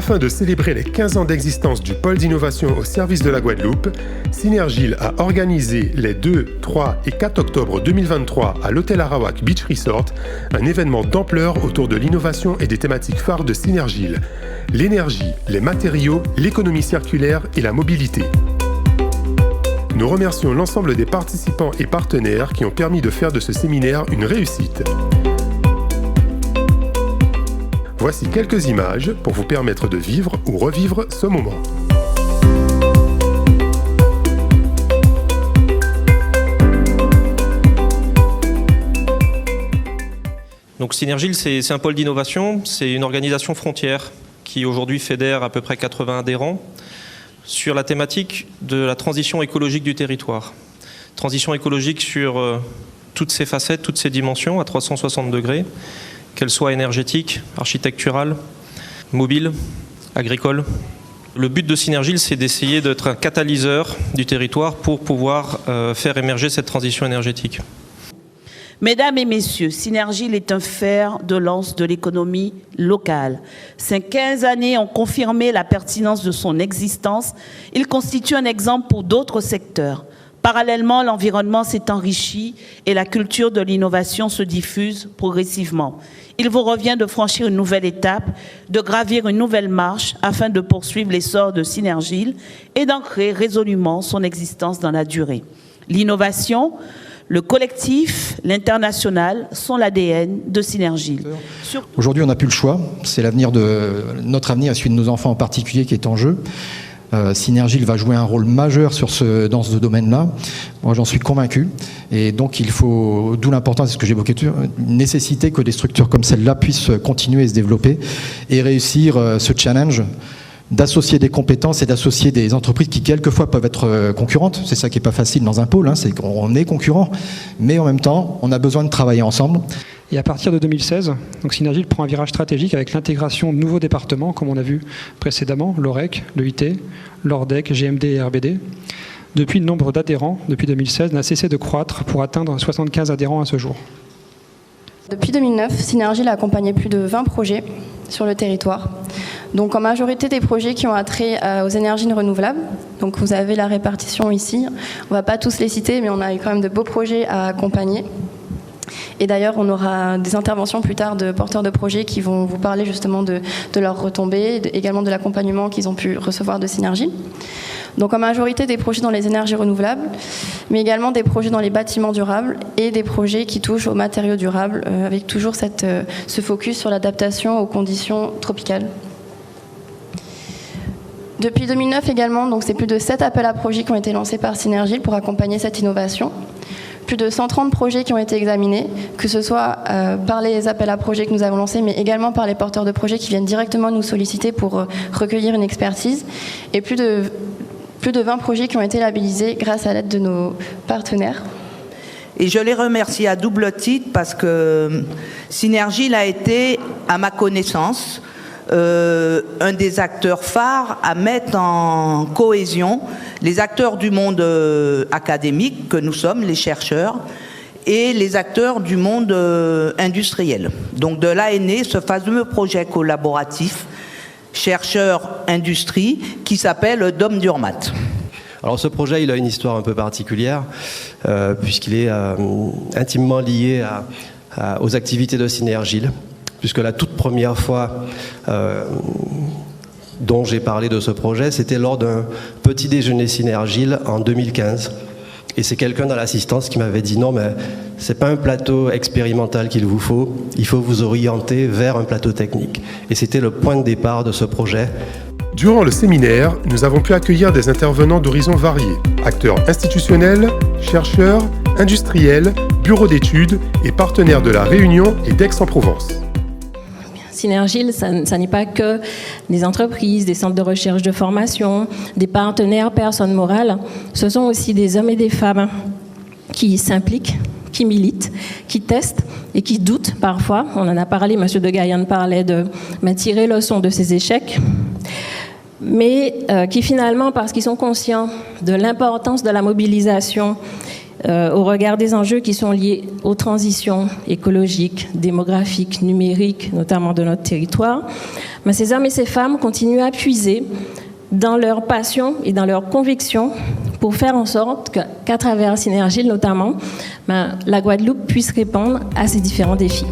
Afin de célébrer les 15 ans d'existence du pôle d'innovation au service de la Guadeloupe, Synergile a organisé les 2, 3 et 4 octobre 2023 à l'Hôtel Arawak Beach Resort un événement d'ampleur autour de l'innovation et des thématiques phares de Synergile: l'énergie, les matériaux, l'économie circulaire et la mobilité. Nous remercions l'ensemble des participants et partenaires qui ont permis de faire de ce séminaire une réussite. Voici quelques images pour vous permettre de vivre ou revivre ce moment. Donc Synergile, c'est un pôle d'innovation, c'est une organisation frontière qui aujourd'hui fédère à peu près 80 adhérents sur la thématique de la transition écologique du territoire. Transition écologique sur toutes ses facettes, toutes ses dimensions à 360 degrés, qu'elles soient énergétiques, architecturales, mobiles, agricoles. Le but de Synergile, c'est d'essayer d'être un catalyseur du territoire pour pouvoir faire émerger cette transition énergétique. Mesdames et messieurs, Synergile est un fer de lance de l'économie locale. Ces 15 années ont confirmé la pertinence de son existence. Il constitue un exemple pour d'autres secteurs. Parallèlement, l'environnement s'est enrichi et la culture de l'innovation se diffuse progressivement. Il vous revient de franchir une nouvelle étape, de gravir une nouvelle marche afin de poursuivre l'essor de Synergile et d'ancrer résolument son existence dans la durée. L'innovation, le collectif, l'international sont l'ADN de Synergile. Aujourd'hui, on n'a plus le choix. C'est notre avenir et celui de nos enfants en particulier qui est en jeu. Synergile va jouer un rôle majeur dans ce domaine-là. Moi, j'en suis convaincu. Et donc, il faut, d'où l'importance, c'est ce que j'évoquais tout à l'heure, une nécessité que des structures comme celle-là puissent continuer et se développer et réussir ce challenge d'associer des compétences et d'associer des entreprises qui quelquefois peuvent être concurrentes. C'est ça qui n'est pas facile dans un pôle, c'est qu'on est concurrents, mais en même temps, on a besoin de travailler ensemble. Et à partir de 2016, donc Synergile prend un virage stratégique avec l'intégration de nouveaux départements, comme on a vu précédemment, l'OREC, l'EIT, l'ORDEC, GMD et RBD. Depuis, le nombre d'adhérents, depuis 2016, n'a cessé de croître pour atteindre 75 adhérents à ce jour. Depuis 2009, Synergile a accompagné plus de 20 projets sur le territoire. Donc en majorité des projets qui ont attrait aux énergies renouvelables. Donc vous avez la répartition ici. On ne va pas tous les citer, mais on a eu quand même de beaux projets à accompagner. Et d'ailleurs, on aura des interventions plus tard de porteurs de projets qui vont vous parler justement de leurs retombées, également de l'accompagnement qu'ils ont pu recevoir de Synergile. Donc en majorité des projets dans les énergies renouvelables, mais également des projets dans les bâtiments durables et des projets qui touchent aux matériaux durables, avec toujours ce focus sur l'adaptation aux conditions tropicales. Depuis 2009 également, donc c'est plus de 7 appels à projets qui ont été lancés par Synergile pour accompagner cette innovation. Plus de 130 projets qui ont été examinés, que ce soit par les appels à projets que nous avons lancés, mais également par les porteurs de projets qui viennent directement nous solliciter pour recueillir une expertise. Et plus de 20 projets qui ont été labellisés grâce à l'aide de nos partenaires. Et je les remercie à double titre parce que Synergile a été, à ma connaissance, un des acteurs phares à mettre en cohésion les acteurs du monde académique que nous sommes, les chercheurs, et les acteurs du monde industriel. Donc de là est né ce fameux projet collaboratif chercheurs-industrie qui s'appelle DOM-Durmat. Alors ce projet, il a une histoire un peu particulière puisqu'il est intimement lié aux activités de Synergile, puisque la toute première fois dont j'ai parlé de ce projet, c'était lors d'un petit déjeuner Synergile en 2015. Et c'est quelqu'un dans l'assistance qui m'avait dit « Non, mais c'est pas un plateau expérimental qu'il vous faut, il faut vous orienter vers un plateau technique. » Et c'était le point de départ de ce projet. Durant le séminaire, nous avons pu accueillir des intervenants d'horizons variés, acteurs institutionnels, chercheurs, industriels, bureaux d'études et partenaires de La Réunion et d'Aix-en-Provence. Synergile, ça n'est pas que des entreprises, des centres de recherche de formation, des partenaires, personnes morales. Ce sont aussi des hommes et des femmes qui s'impliquent, qui militent, qui testent et qui doutent parfois. On en a parlé, M. de Gaillanes parlait de tirer leçon de ces échecs, mais qui finalement, parce qu'ils sont conscients de l'importance de la mobilisation au regard des enjeux qui sont liés aux transitions écologiques, démographiques, numériques, notamment de notre territoire, ces hommes et ces femmes continuent à puiser dans leur passion et dans leur conviction pour faire en sorte qu'à travers Synergile notamment, la Guadeloupe puisse répondre à ces différents défis.